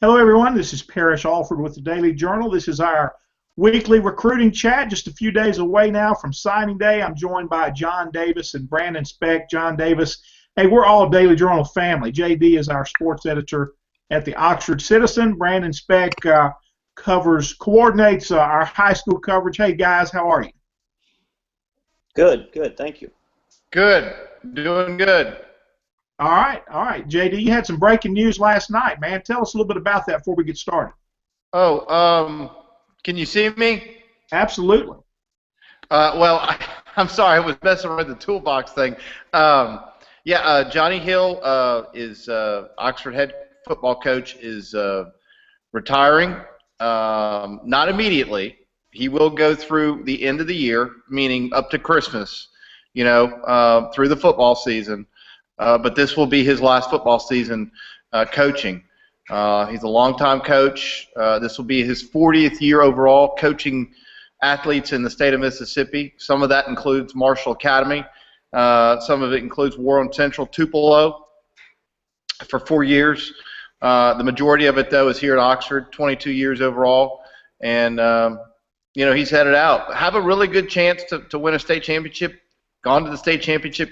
Hello, everyone. This is Parrish Alford with the Daily Journal. This is our weekly recruiting chat, just a few days away now from signing day. I'm joined by John Davis and Brandon Speck. John Davis, hey, we're all Daily Journal family. JD is our sports editor at the Oxford Citizen. Brandon Speck coordinates our high school coverage. Hey, guys, how are you? Good, thank you. Good, doing good. All right. JD, you had some breaking news last night, man. Tell us a little bit about that before we get started. Oh, can you see me? Absolutely. I'm sorry, I was messing with the toolbox thing. Johnny Hill is Oxford head football coach is retiring. Not immediately. He will go through the end of the year, meaning up to Christmas, through the football season. But this will be his last football season coaching. He's a longtime coach. This will be his 40th year overall coaching athletes in the state of Mississippi. Some of that includes Marshall Academy. Some of it includes Warren Central, Tupelo for 4 years. The majority of it, though, is here at Oxford, 22 years overall. And, he's headed out. Have a really good chance to win a state championship. Gone to the state championship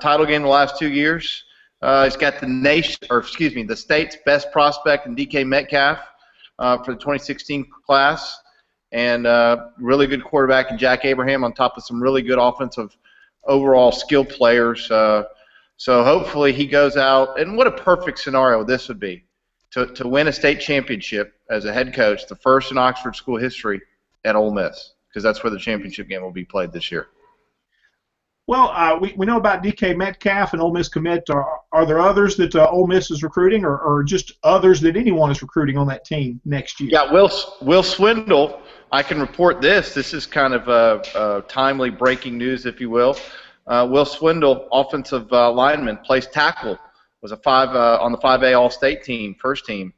title game the last 2 years. He's got the state's best prospect in DK Metcalf for the 2016 class, and really good quarterback in Jack Abraham on top of some really good offensive overall skill players. So hopefully he goes out, and what a perfect scenario this would be to win a state championship as a head coach, the first in Oxford school history at Ole Miss, because that's where the championship game will be played this year. Well, we know about DK Metcalf and Ole Miss commit. Are there others that Ole Miss is recruiting, or just others that anyone is recruiting on that team next year? Yeah, Will Swindle. I can report this. This is kind of timely breaking news, if you will. Will Swindle, offensive lineman, plays tackle. Was a on the 5A All-State team, first team.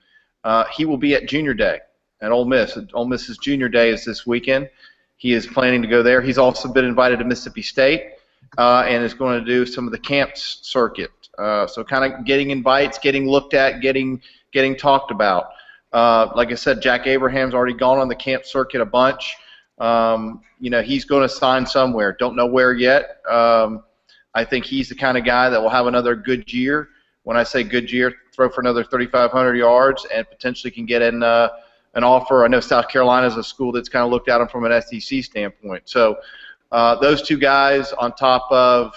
He will be at Junior Day at Ole Miss. Ole Miss's Junior Day is this weekend. He is planning to go there. He's also been invited to Mississippi State. And is going to do some of the camps circuit. So kind of getting invites, getting looked at, getting talked about. Like I said, Jack Abraham's already gone on the camp circuit a bunch. He's going to sign somewhere. Don't know where yet. I think he's the kind of guy that will have another good year. When I say good year, throw for another 3,500 yards and potentially can get in an offer. I know South Carolina is a school that's kind of looked at him from an SEC standpoint. So those two guys on top of,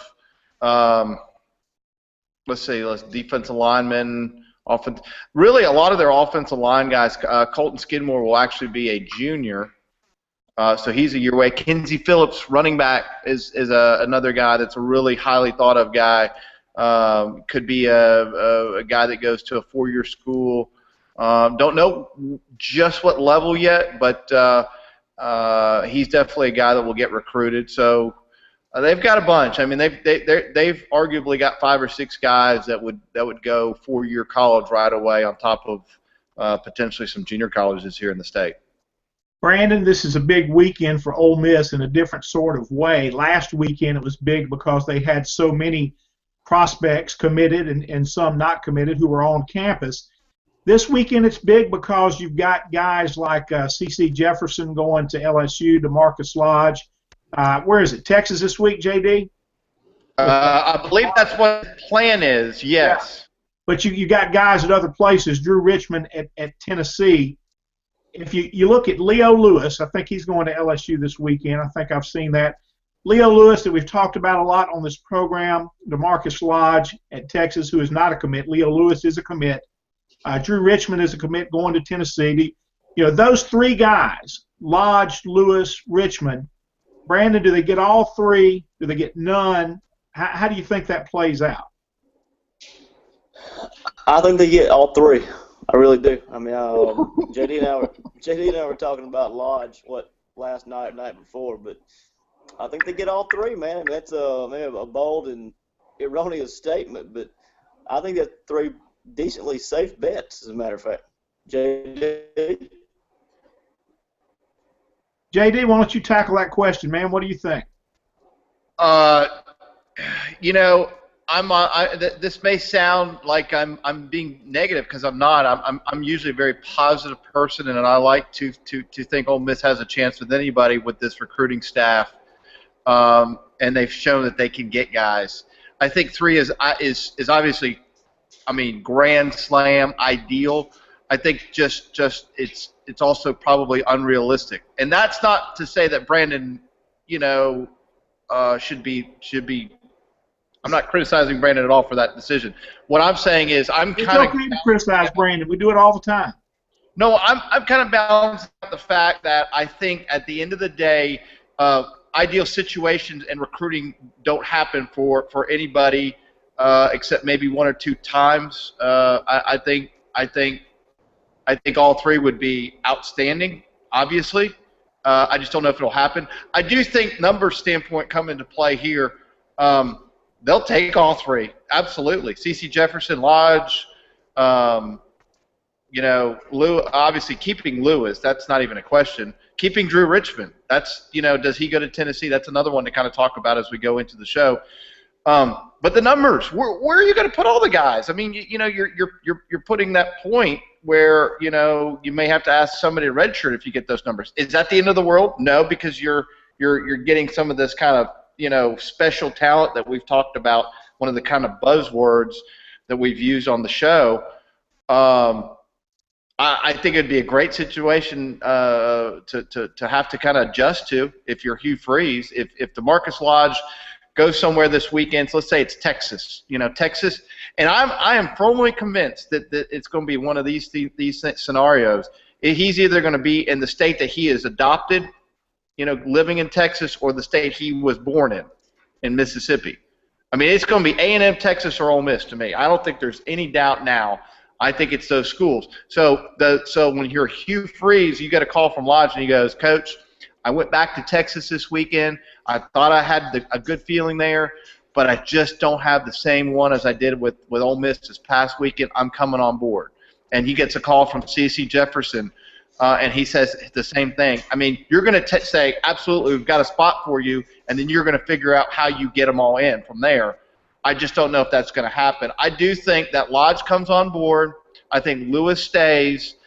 defensive linemen, really a lot of their offensive line guys. Colton Skidmore will actually be a junior, so he's a year away. Kenzie Phillips, running back, is another guy that's a really highly thought of guy. Could be a guy that goes to a 4-year school. Don't know just what level yet, but he's definitely a guy that will get recruited. So they've got a bunch. I mean, they've arguably got 5 or 6 guys that would go 4-year college right away on top of potentially some junior colleges here in the state. Brandon, this is a big weekend for Ole Miss in a different sort of way. Last weekend it was big because they had so many prospects committed and some not committed who were on campus. This weekend it's big because you've got guys like C.C. Jefferson going to LSU, DeMarcus Lodge. Where is it, Texas this week, J.D.? I believe that's what the plan is, yes. Yeah. But you got guys at other places, Drew Richmond at Tennessee. If you look at Leo Lewis, I think he's going to LSU this weekend. I think I've seen that. Leo Lewis that we've talked about a lot on this program, DeMarcus Lodge at Texas, who is not a commit. Leo Lewis is a commit. Drew Richmond is a commit going to Tennessee. Those 3 guys, Lodge, Lewis, Richmond. Brandon, do they get all 3? Do they get none? How do you think that plays out? I think they get all 3. I really do. I mean, JD and I were talking about Lodge last night, night before, but I think they get all 3, man. I mean, that's a bold and erroneous statement, but I think that's 3 decently safe bets, as a matter of fact. JD, why don't you tackle that question, man? What do you think? This may sound like I'm being negative because I'm not. I'm usually a very positive person, and I like to think Ole Miss has a chance with anybody with this recruiting staff, and they've shown that they can get guys. I think 3 is obviously, I mean, grand slam ideal. I think just it's also probably unrealistic, and that's not to say that Brandon, should be. I'm not criticizing Brandon at all for that decision. What I'm saying is it's okay to criticize Brandon. We do it all the time. No, I'm kind of balancing out the fact that I think at the end of the day, ideal situations and recruiting don't happen for anybody except maybe 1 or 2 times. I think all 3 would be outstanding. Obviously, I just don't know if it'll happen. I do think numbers standpoint come into play here. They'll take all 3, absolutely. C.C. Jefferson, Lodge, obviously keeping Lewis, that's not even a question. Keeping Drew Richmond, that's, does he go to Tennessee? That's another one to kind of talk about as we go into the show. But the numbers, where are you going to put all the guys? I mean, you're putting that point where, you may have to ask somebody to redshirt if you get those numbers. Is that the end of the world? No, because you're getting some of this kind of special talent that we've talked about, one of the kind of buzzwords that we've used on the show. I think it'd be a great situation to have to kind of adjust to if you're Hugh Freeze. If DeMarcus Lodge goes somewhere this weekend, so let's say it's Texas, Texas, and I am firmly convinced that it's going to be one of these scenarios. He's either going to be in the state that he is adopted, living in Texas, or the state he was born in Mississippi. I mean, it's going to be A&M, Texas, or Ole Miss to me. I don't think there's any doubt now. I think it's those schools. So when you're Hugh Freeze, you get a call from Lodge, and he goes, Coach, I went back to Texas this weekend. I thought I had a good feeling there, but I just don't have the same one as I did with Ole Miss this past weekend. I'm coming on board. And he gets a call from C.C. Jefferson, and he says the same thing. I mean, you're going to say, absolutely, we've got a spot for you, and then you're going to figure out how you get them all in from there. I just don't know if that's going to happen. I do think that Lodge comes on board. I think Lewis stays.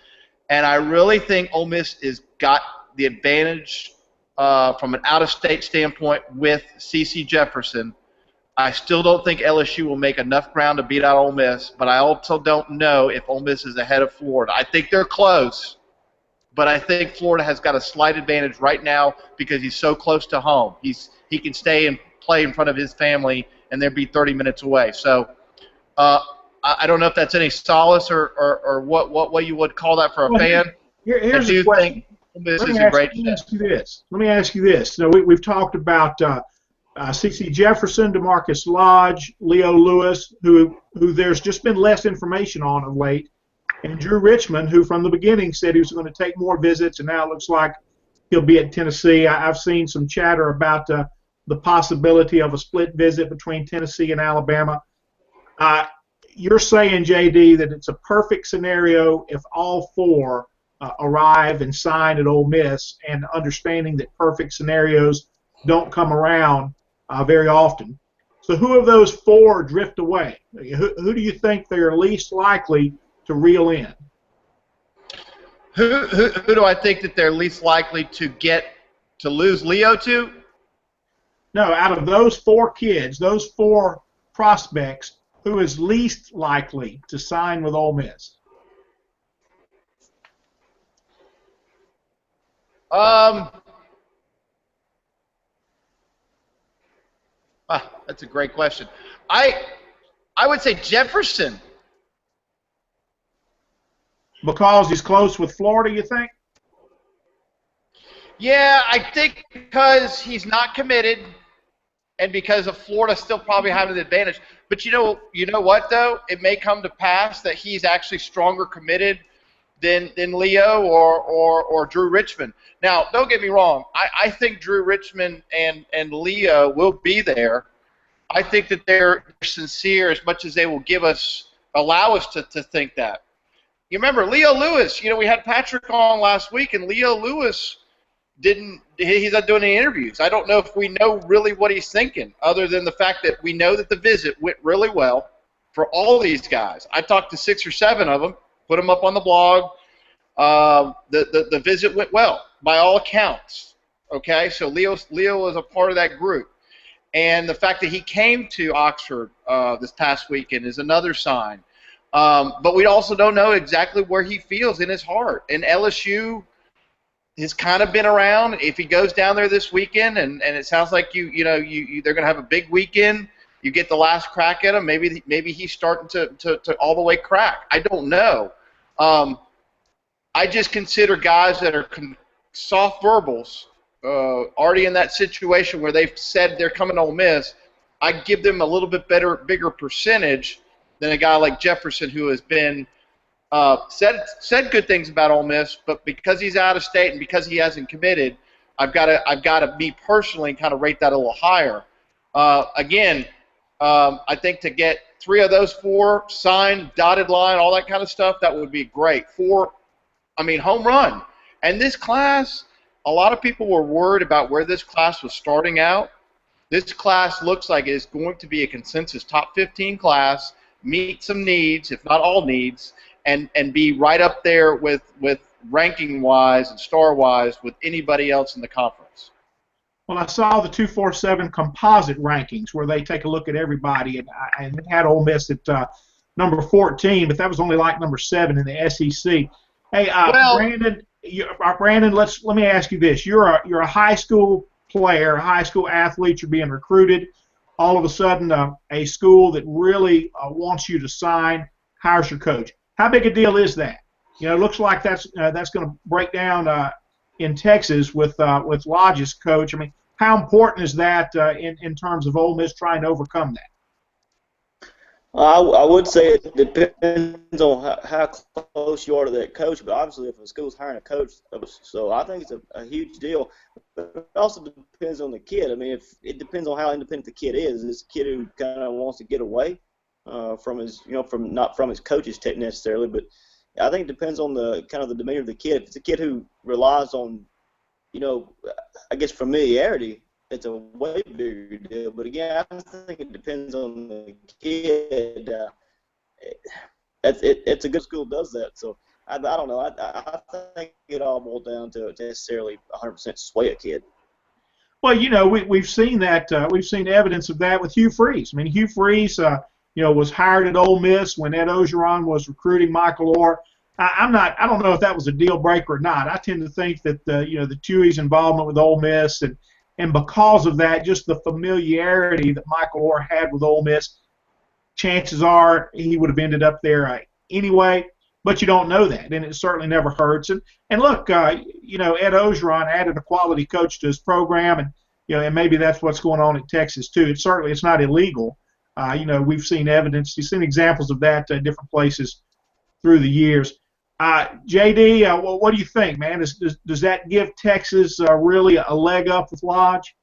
And I really think Ole Miss has got the advantage from an out-of-state standpoint with C.C. Jefferson. I still don't think LSU will make enough ground to beat out Ole Miss, but I also don't know if Ole Miss is ahead of Florida. I think they're close, but I think Florida has got a slight advantage right now because he's so close to home. He can stay and play in front of his family, and they'll be 30 minutes away. So I don't know if that's any solace or what you would call that for a fan. Here's the question. This is a great Let me ask you this. We've talked about C.C. Jefferson, DeMarcus Lodge, Leo Lewis, who there's just been less information on of late, and Drew Richmond, who from the beginning said he was going to take more visits, and now it looks like he'll be at Tennessee. I've seen some chatter about the possibility of a split visit between Tennessee and Alabama. You're saying, J.D., that it's a perfect scenario if all 4 arrive and sign at Ole Miss, and understanding that perfect scenarios don't come around very often. So who of those 4 drift away? Who do you think they're least likely to reel in? Who do I think that they're least likely to lose Leo to? No, out of those 4 kids, those 4 prospects, who is least likely to sign with Ole Miss? That's a great question. I would say Jefferson. Because he's close with Florida, you think? Yeah, I think because he's not committed, and because of Florida still probably having the advantage. But you know what though? It may come to pass that he's actually stronger committed than Leo or Drew Richmond. Now, don't get me wrong. I think Drew Richmond and Leo will be there. I think that they're sincere as much as they will allow us to think that. You remember Leo Lewis? We had Patrick on last week, and Leo Lewis he's not doing any interviews. I don't know if we know really what he's thinking, other than the fact that we know that the visit went really well for all these guys. I talked to 6 or 7 of them, put them up on the blog. The visit went well by all accounts. Okay, so Leo is a part of that group, and the fact that he came to Oxford this past weekend is another sign. But we also don't know exactly where he feels in his heart. And LSU has kind of been around. If he goes down there this weekend, and it sounds like they're going to have a big weekend, you get the last crack at him. Maybe he's starting to all the way crack. I don't know. I just consider guys that are soft verbals, already in that situation where they've said they're coming to Ole Miss. I give them a little bit bigger percentage than a guy like Jefferson, who has been said good things about Ole Miss, but because he's out of state and because he hasn't committed, I've got to me personally kind of rate that a little higher. Again, I think to get 3 of those 4 signed, dotted line, all that kind of stuff, that would be great. 4, home run. And this class, a lot of people were worried about where this class was starting out. This class looks like it's going to be a consensus top 15 class, meet some needs, if not all needs, and be right up there with ranking-wise and star-wise with anybody else in the conference. Well, I saw the 247 composite rankings where they take a look at everybody, and they had Ole Miss at number 14, but that was only like number 7 in the SEC. Hey, Brandon, let me ask you this: you're a high school player, a high school athlete. You're being recruited. All of a sudden, a school that really wants you to sign hires your coach. How big a deal is that? It looks like that's going to break down in Texas with Lodge's coach. How important is that in terms of Ole Miss trying to overcome that? I would say it depends on how close you are to that coach, but obviously if a school's hiring a coach, so I think it's a huge deal. But it also depends on the kid. If it depends on how independent the kid is. Is this a kid who kind of wants to get away from his, not from his coach's tech necessarily, but I think it depends on the kind of the demeanor of the kid. If it's a kid who relies on, I guess familiarity, it's a way bigger deal. But again, I think it depends on the kid. It's a good school does that. So I don't know. I think it all boils down to necessarily 100% sway a kid. Well, we've seen that. We've seen evidence of that with Hugh Freeze. Hugh Freeze, was hired at Ole Miss when Ed Ogeron was recruiting Michael Orr. I don't know if that was a deal breaker or not. I tend to think that the Chewy's involvement with Ole Miss and because of that, just the familiarity that Michael Orr had with Ole Miss, chances are he would have ended up there anyway. But you don't know that, and it certainly never hurts. And look, Ed Ogeron added a quality coach to his program, and and maybe that's what's going on in Texas too. It's not illegal. We've seen evidence, you've seen examples of that in different places through the years. JD, what do you think, man? Does that give Texas really a leg up with Lodge?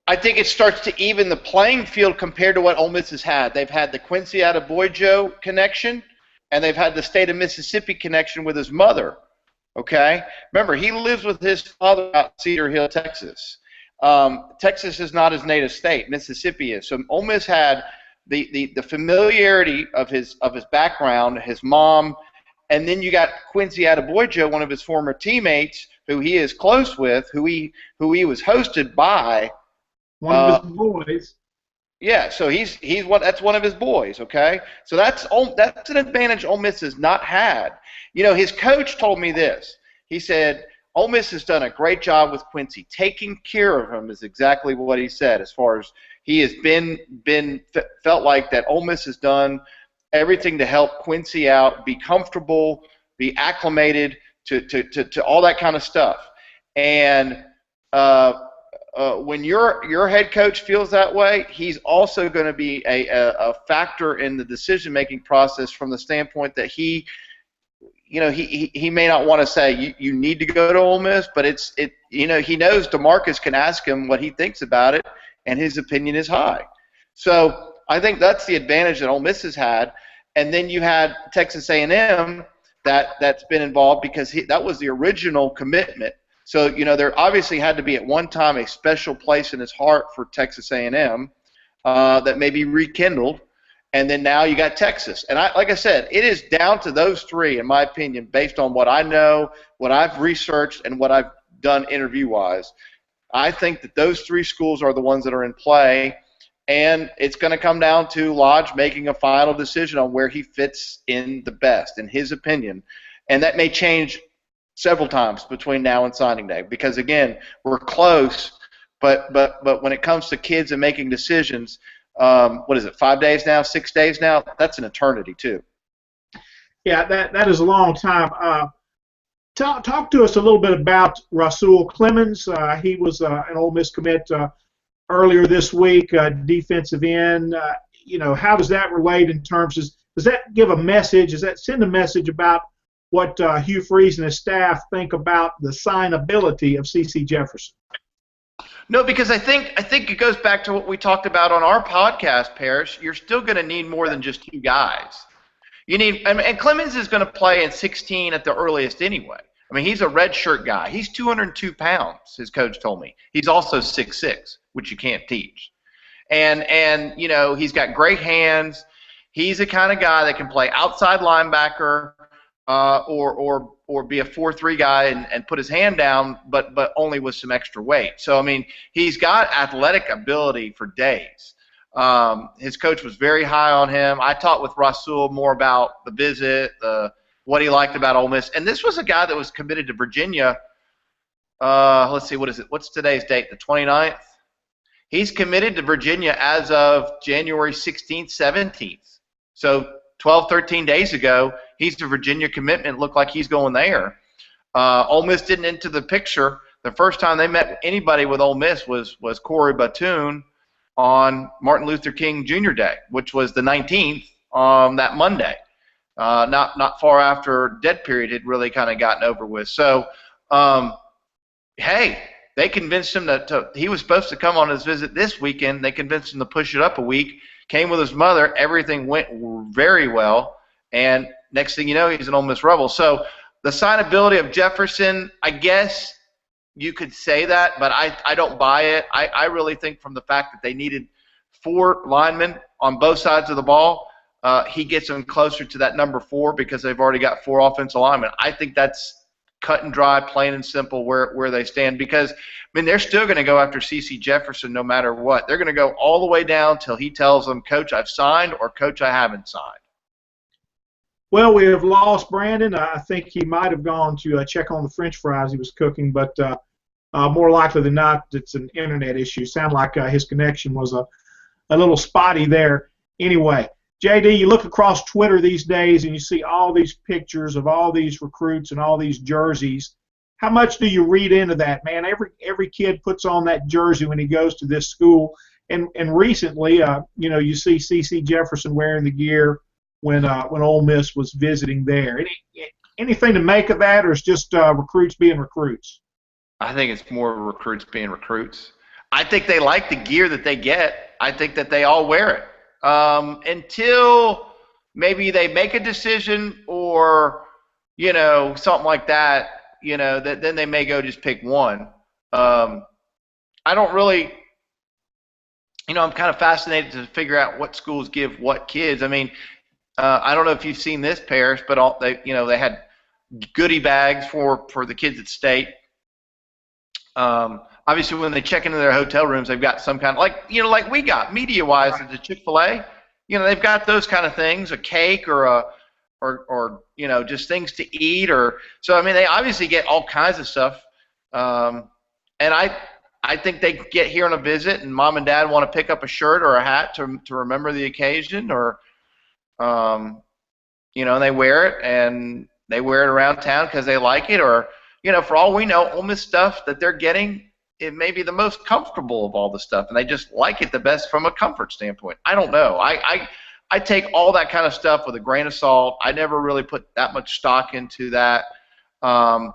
I think it starts to even the playing field compared to what Ole Miss has had. They've had the Quincy Adeboyejo connection, and they've had the state of Mississippi connection with his mother. Okay? Remember, he lives with his father out in Cedar Hill, Texas. Texas is not his native state. Mississippi is. So Ole Miss had the familiarity of his background, his mom, and then you got Quincy Adeboyejo, one of his former teammates, who he is close with, who he was hosted by. One of his boys. Yeah, so that's one of his boys. Okay, so that's an advantage Ole Miss has not had. His coach told me this. He said, Ole Miss has done a great job with Quincy. Taking care of him is exactly what he said. As far as he has felt like that Ole Miss has done everything to help Quincy out, be comfortable, be acclimated to all that kind of stuff. And when your head coach feels that way, he's also going to be a factor in the decision-making process from the standpoint that he may not want to say you need to go to Ole Miss, but he knows DeMarcus can ask him what he thinks about it, and his opinion is high. So I think that's the advantage that Ole Miss has had. And then you had Texas A&M that's been involved because that was the original commitment. So, there obviously had to be at one time a special place in his heart for Texas A&M that may be rekindled, and then now you got Texas. And like I said, it is down to those three, in my opinion, based on what I know, what I've researched, and what I've done interview-wise. I think that those three schools are the ones that are in play, and it's going to come down to Lodge making a final decision on where he fits in the best, in his opinion. And that may change several times between now and signing day because, again, we're close, but when it comes to kids and making decisions, what is it, 5 days now, 6 days now? That's an eternity too. Yeah, that is a long time. Talk to us a little bit about Rasul Clemens. He was an Ole Miss commit earlier this week, defensive end. How does that relate in terms of, does that give a message? Does that send a message about what Hugh Freeze and his staff think about the signability of C.C. Jefferson? No, because I think it goes back to what we talked about on our podcast, Parrish. You're still going to need more than just two guys. You need, and Clemens is going to play in 16 at the earliest anyway. I mean, he's a redshirt guy. He's 202 pounds, his coach told me. He's also 6'6", which you can't teach. And he's got great hands. He's the kind of guy that can play outside linebacker or be a 4-3 guy and put his hand down, but only with some extra weight. So, I mean, he's got athletic ability for days. His coach was very high on him. I talked with Rasul more about the visit, what he liked about Ole Miss. And this was a guy that was committed to Virginia. Let's see, what is it? What's today's date? The 29th? He's committed to Virginia as of January 16th, 17th. So 12, 13 days ago, he's a Virginia commitment. Looked like he's going there. Ole Miss didn't enter the picture. The first time they met anybody with Ole Miss was Corey Batoon on Martin Luther King Jr. Day, which was the 19th on that Monday. Not far after dead period had really kind of gotten over with. So, hey, they convinced him that he was supposed to come on his visit this weekend. They convinced him to push it up a week. Came with his mother. Everything went very well. And next thing you know, he's an Ole Miss Rebel. So the signability of Jefferson, I guess you could say that, but I don't buy it. I really think from the fact that they needed 4 linemen on both sides of the ball, he gets them closer to that number 4 because they've already got 4 offensive linemen. I think that's cut and dry, plain and simple where they stand because, I mean, they're still going to go after C.C. Jefferson no matter what. They're going to go all the way down till he tells them, Coach, I've signed, or Coach, I haven't signed. Well, we have lost Brandon. I think he might have gone to check on the French fries he was cooking, but more likely than not, it's an internet issue. Sound like his connection was a little spotty there. Anyway, JD, you look across Twitter these days and you see all these pictures of all these recruits and all these jerseys. How much do you read into that, man? Every kid puts on that jersey when he goes to this school. And recently, you see C.C. Jefferson wearing the gear when Ole Miss was visiting there. Anything to make of that, or is just recruits being recruits? I think it's more recruits being recruits. I think they like the gear that they get. I think that they all wear it. Until maybe they make a decision or, something like that, then they may go just pick one. I don't really, I'm kind of fascinated to figure out what schools give what kids. I mean, I don't know if you've seen this, Parrish, but they had goodie bags for the kids at State. Obviously, when they check into their hotel rooms, they've got some kind of, like we got media-wise at the Chick-fil-A. They've got those kind of things, a cake or just things to eat. So I mean, they obviously get all kinds of stuff. And I think they get here on a visit, and mom and dad want to pick up a shirt or a hat to remember the occasion, or they wear it and they wear it around town because they like it, or for all we know, Ole Miss stuff that they're getting, it may be the most comfortable of all the stuff, and they just like it the best from a comfort standpoint. I don't know. I take all that kind of stuff with a grain of salt. I never really put that much stock into that, and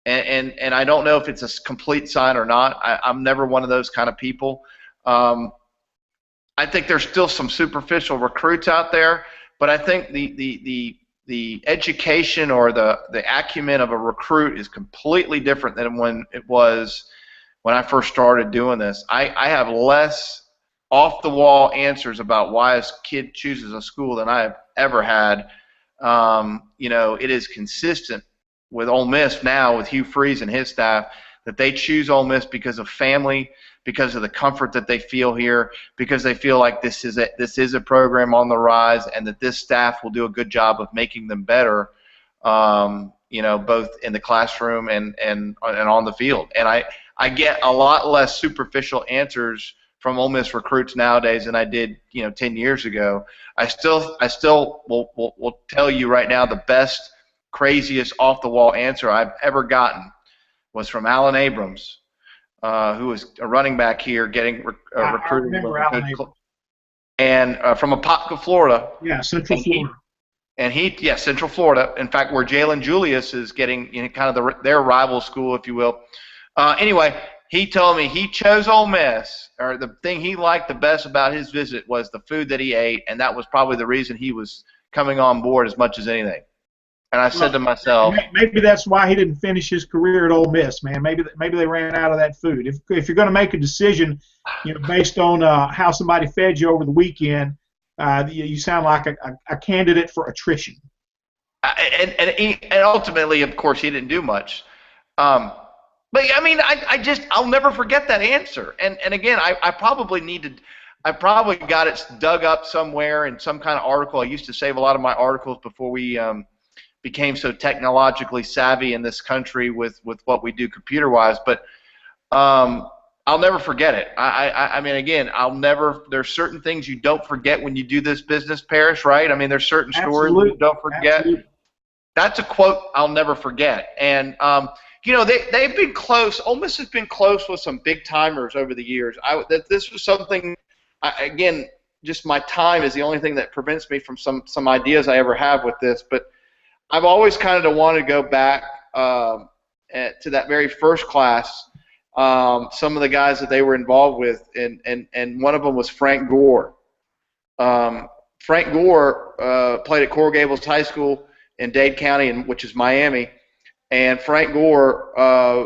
I don't know if it's a complete sign or not. I'm never one of those kind of people. I think there's still some superficial recruits out there, but I think the the education or the acumen of a recruit is completely different than when it was when I first started doing this. I have less off-the-wall answers about why a kid chooses a school than I have ever had. It is consistent with Ole Miss now, with Hugh Freeze and his staff, that they choose Ole Miss because of family, because of the comfort that they feel here, because they feel like this is a program on the rise, and that this staff will do a good job of making them better, both in the classroom and on the field. And I get a lot less superficial answers from Ole Miss recruits nowadays than I did, 10 years ago. I still will tell you right now, the best, craziest off-the-wall answer I've ever gotten was from Alan Abrams, who was a running back here getting recruited. I remember Alan Abrams. And from Apopka, Florida. Yeah, Central Florida. Central Florida. In fact, where Jalen Julius is getting, kind of their rival school, if you will. Anyway, he told me he chose Ole Miss, or the thing he liked the best about his visit was the food that he ate, and that was probably the reason he was coming on board as much as anything. And I said to myself, maybe that's why he didn't finish his career at Ole Miss, man. Maybe they ran out of that food. If you're going to make a decision, based on how somebody fed you over the weekend, you sound like a candidate for attrition. And ultimately, of course, he didn't do much. But I mean, I'll never forget that answer. And again, I probably got it dug up somewhere in some kind of article. I used to save a lot of my articles before we became so technologically savvy in this country with what we do computer-wise. But I'll never forget it. I mean, again, there's certain things you don't forget when you do this business, Parrish, right? I mean, there's certain stories you don't forget. Absolutely. That's a quote I'll never forget. And they've been close. Ole Miss has been close with some big timers over the years. This was something. Again, just my time is the only thing that prevents me from some ideas I ever have with this. But I've always kind of wanted to go back to that very first class. Some of the guys that they were involved with, and one of them was Frank Gore. Frank Gore played at Coral Gables High School in Dade County, which is Miami. And Frank Gore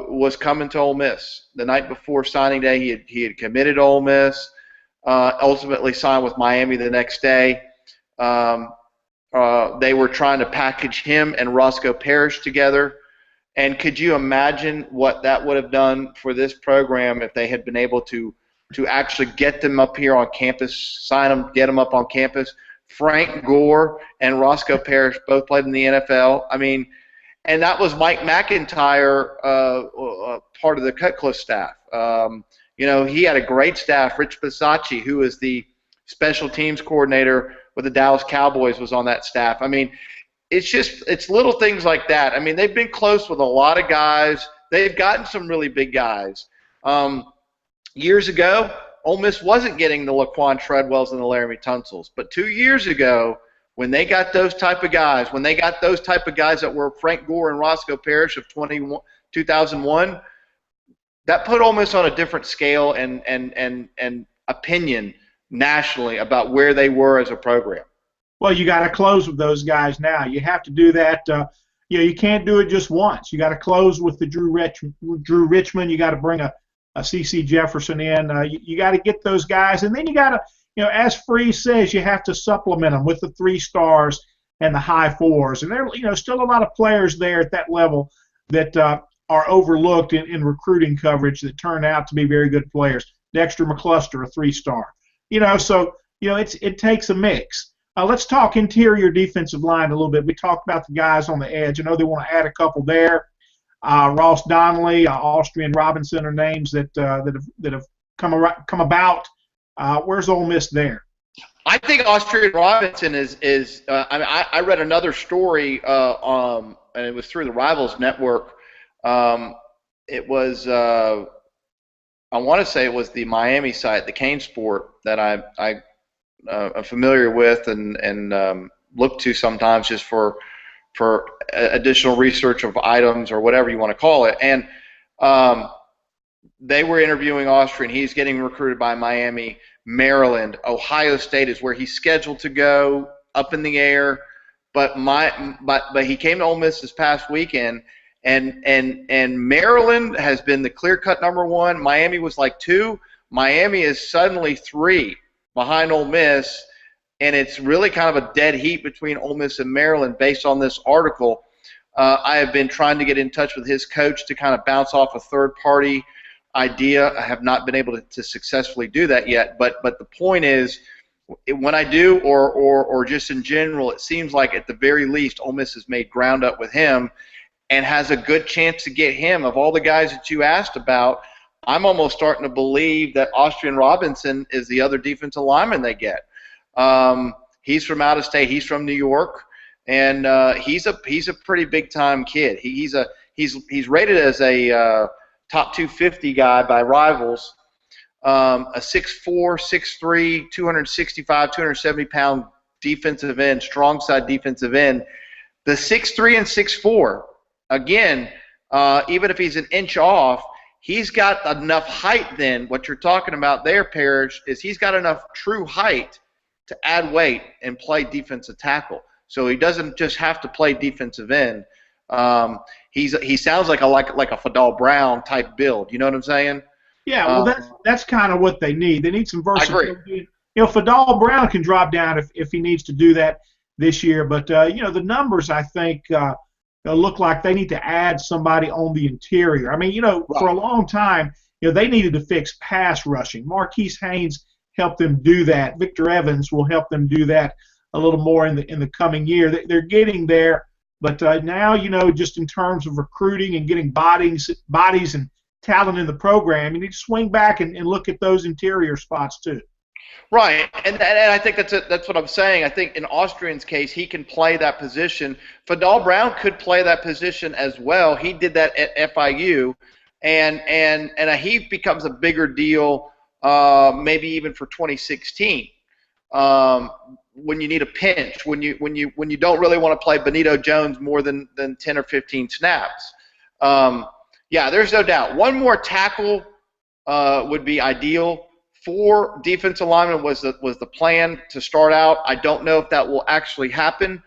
was coming to Ole Miss the night before signing day. He had committed to Ole Miss. Ultimately signed with Miami the next day. They were trying to package him and Roscoe Parrish together. And could you imagine what that would have done for this program if they had been able to actually get them up here on campus, sign them, get them up on campus? Frank Gore and Roscoe Parrish both played in the NFL. I mean, and that was Mike McIntyre, part of the Cutcliffe staff. He had a great staff. Rich Bisacci, who is the special teams coordinator with the Dallas Cowboys, was on that staff. I mean, it's little things like that. I mean, they've been close with a lot of guys. They've gotten some really big guys. Years ago, Ole Miss wasn't getting the Laquan Treadwells and the Laramie Tunsels. But 2 years ago, when they got those type of guys, that were Frank Gore and Roscoe Parrish of 2001, that put Ole Miss on a different scale and opinion nationally about where they were as a program. Well, you got to close with those guys now. You have to do that. You can't do it just once. You got to close with the Drew Richmond. You got to bring a C.C. Jefferson in. You got to get those guys, and then you got to, as Freeze says, you have to supplement them with the 3 stars and the high 4s. And there, still a lot of players there at that level that are overlooked in recruiting coverage that turn out to be very good players. Dexter McCluster, a 3-star. It takes a mix. Let's talk interior defensive line a little bit. We talked about the guys on the edge. I know they want to add a couple there. Ross Donnelly, Austrian Robinson are names that have come about. Where's Ole Miss there? I think Austrian Robinson is. I read another story, and it was through the Rivals Network. It was. I want to say it was the Miami site, the Cane Sport, that I'm familiar with and look to sometimes just for additional research of items or whatever you want to call it. And they were interviewing Austrian. He's getting recruited by Miami, Maryland. Ohio State is where he's scheduled to go, up in the air. but he came to Ole Miss this past weekend, and Maryland has been the clear-cut number one. Miami was like 2. Miami is suddenly 3 behind Ole Miss, and it's really kind of a dead heat between Ole Miss and Maryland based on this article. I have been trying to get in touch with his coach to kind of bounce off a third-party idea. I have not been able to successfully do that yet, but the point is, when I do, or just in general, it seems like at the very least Ole Miss has made ground up with him and has a good chance to get him. Of all the guys that you asked about, I'm almost starting to believe that Austrian Robinson is the other defensive lineman they get. He's from out of state. He's from New York, and he's a pretty big time kid. He's rated as a top 250 guy by Rivals. A 6'4", 6'3", 265, 270-pound defensive end, strong side defensive end. The 6'3" and 6'4", again, even if he's an inch off, he's got enough height then. What you're talking about there, Parrish, is he's got enough true height to add weight and play defensive tackle. So he doesn't just have to play defensive end. He sounds like a Fadal Brown type build. You know what I'm saying? Yeah, well, that's kind of what they need. They need some versatility. I agree. You know, Fadal Brown can drop down if he needs to do that this year. But, you know, the numbers, I think, look like they need to add somebody on the interior. I mean, you know, for a long time, you know, they needed to fix pass rushing. Marquise Haynes helped them do that. Victor Evans will help them do that a little more in the coming year. They're getting there. But now, you know, just in terms of recruiting and getting bodies and talent in the program, you need to swing back and look at those interior spots too. Right, and I think that's what I'm saying. I think in Austrian's case, he can play that position. Fadal Brown could play that position as well. He did that at FIU, and he becomes a bigger deal, maybe even for 2016. When you need a pinch, when you don't really want to play Benito Jones more than 10 or 15 snaps. Yeah, there's no doubt. One more tackle would be ideal. 4 defensive linemen was the plan to start out. I don't know if that will actually happen.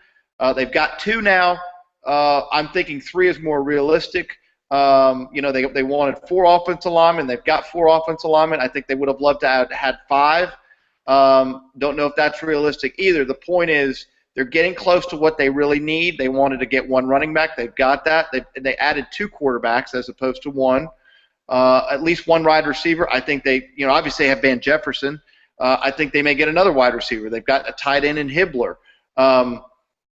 They've got 2 now. I'm thinking 3 is more realistic. You know, they wanted 4 offensive linemen. They've got 4 offensive linemen. I think they would have loved to have had 5. Don't know if that's realistic either. The point is, they're getting close to what they really need. They wanted to get 1 running back. They've got that. They added 2 quarterbacks as opposed to 1. At least 1 wide receiver. I think they, you know, obviously they have Van Jefferson. I think they may get another wide receiver. They've got a tight end in Hibbler.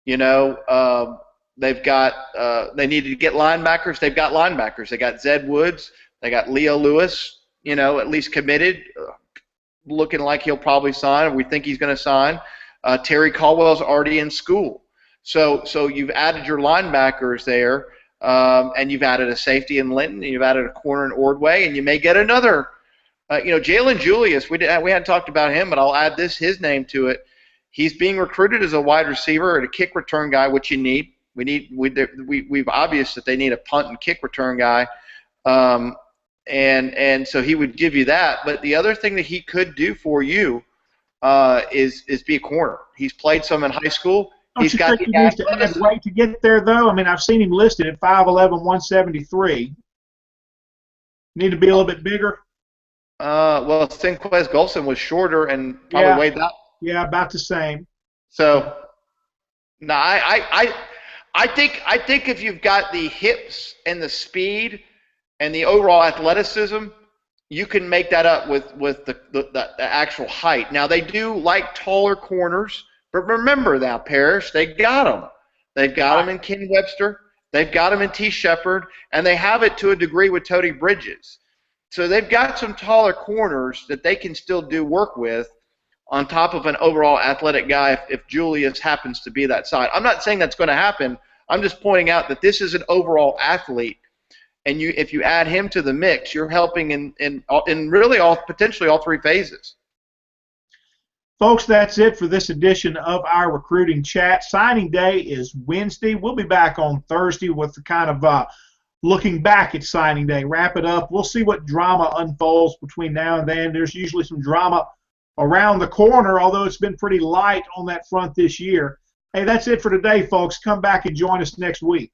You know, they've got. They needed to get linebackers. They've got linebackers. They got Zed Woods. They got Leo Lewis. You know, at least committed, looking like he'll probably sign. We think he's going to sign. Terry Caldwell's already in school. So you've added your linebackers there, and you've added a safety in Linton, and you've added a corner in Ordway, and you may get another. You know, Jalen Julius, we hadn't talked about him, but I'll add his name to it. He's being recruited as a wide receiver and a kick return guy, which you need. We've obvious that they need a punt and kick return guy. And so he would give you that. But the other thing that he could do for you is be a corner. He's played some in high school. Don't you think he needs to add weight to get there, though? I mean, I've seen him listed at 5'11", 173. Need to be a little bit bigger? Well, Sinquez Golson was shorter and probably weighed that. Yeah, about the same. So, no, I think if you've got the hips and the speed and the overall athleticism, you can make that up with the actual height. Now, they do like taller corners, but remember now, Parrish, they got them. They've got them in Ken Webster. They've got them in T. Shepard, and they have it to a degree with Tony Bridges. So they've got some taller corners that they can still do work with on top of an overall athletic guy if Julius happens to be that side. I'm not saying that's going to happen. I'm just pointing out that this is an overall athlete. And if you add him to the mix, you're helping in really potentially all 3 phases. Folks, that's it for this edition of our recruiting chat. Signing day is Wednesday. We'll be back on Thursday with the kind of looking back at signing day. Wrap it up. We'll see what drama unfolds between now and then. There's usually some drama around the corner, although it's been pretty light on that front this year. Hey, that's it for today, folks. Come back and join us next week.